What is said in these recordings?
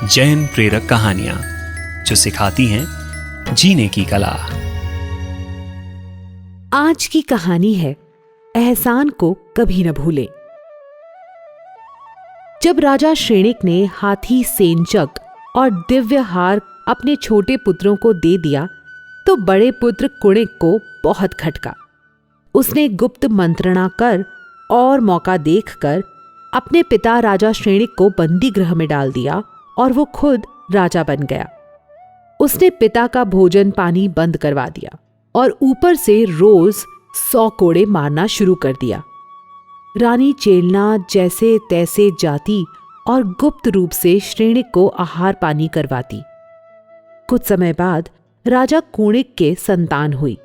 जैन प्रेरक कहानियां जो सिखाती हैं जीने की कला। आज की कहानी है एहसान को कभी न भूलें। जब राजा श्रेणिक ने हाथी सेंचक और दिव्य हार अपने छोटे पुत्रों को दे दिया तो बड़े पुत्र कुणिक को बहुत खटका। उसने गुप्त मंत्रणा कर और मौका देखकर अपने पिता राजा श्रेणिक को बंदी गृह में डाल दिया और वो खुद राजा बन गया। उसने पिता का भोजन पानी बंद करवा दिया और ऊपर से रोज 100 कोड़े मारना शुरू कर दिया। रानी चेलना जैसे तैसे जाती और गुप्त रूप से श्रेणिक को आहार पानी करवाती। कुछ समय बाद राजा कुणिक के संतान हुई।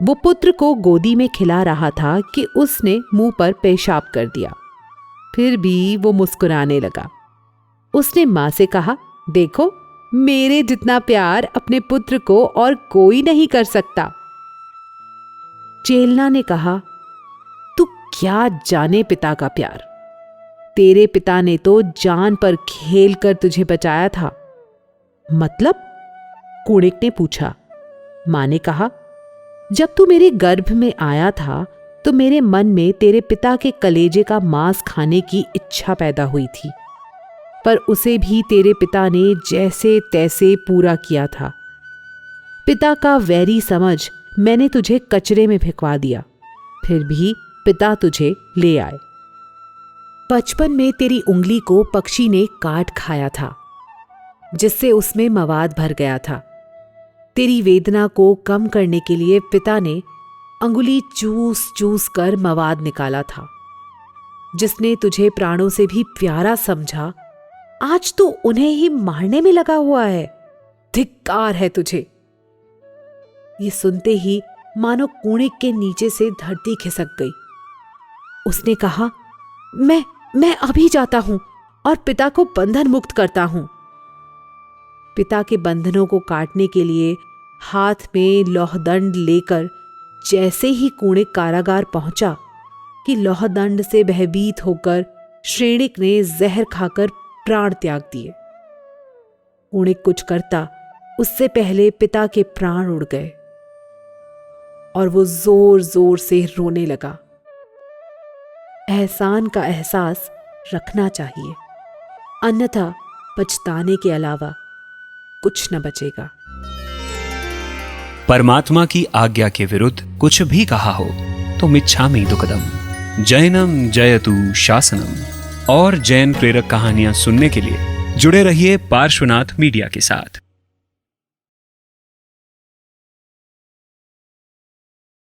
वो पुत्र को गोदी में खिला रहा था कि उसने मुंह पर पेशाब कर दिया। फिर भी वो मुस्कुराने लगा। उसने मां से कहा, देखो, मेरे जितना प्यार अपने पुत्र को और कोई नहीं कर सकता। चेलना ने कहा, तू क्या जाने पिता का प्यार। तेरे पिता ने तो जान पर खेल कर तुझे बचाया था। मतलब? कुणिक ने पूछा। मां ने कहा, जब तू मेरे गर्भ में आया था तो मेरे मन में तेरे पिता के कलेजे का मांस खाने की इच्छा पैदा हुई थी, पर उसे भी तेरे पिता ने जैसे तैसे पूरा किया था। पिता का वैरी समझ मैंने तुझे कचरे में फेंकवा दिया, फिर भी पिता तुझे ले आए। बचपन में तेरी उंगली को पक्षी ने काट खाया था, जिससे उसमें मवाद भर गया था। तेरी वेदना को कम करने के लिए पिता ने अंगुली चूस चूस कर मवाद निकाला था। जिसने तुझे प्राणों से भी प्यारा समझा, आज तो उन्हें ही मारने में लगा हुआ है। धिक्कार है तुझे। ये सुनते ही मानो कुणिक के नीचे से धरती खिसक गई। उसने कहा, मैं अभी जाता हूं और पिता को बंधन मुक्त करता हूं। पिता के बंधनों को काटने के लिए हाथ में लौहदंड लेकर जैसे ही कुणिक कारागार पहुंचा कि लौहदंड से भयभीत होकर श्रेणिक ने जहर खाकर प्राण त्याग दिए। कुणिक कुछ करता उससे पहले पिता के प्राण उड़ गए और वो जोर जोर से रोने लगा। एहसान का एहसास रखना चाहिए, अन्यथा पछताने के अलावा कुछ न बचेगा। परमात्मा की आज्ञा के विरुद्ध कुछ भी कहा हो तो मिच्छामि दुक्कडम। जैनम जयतु शासनम। और जैन प्रेरक कहानियां सुनने के लिए जुड़े रहिए पार्श्वनाथ मीडिया के साथ।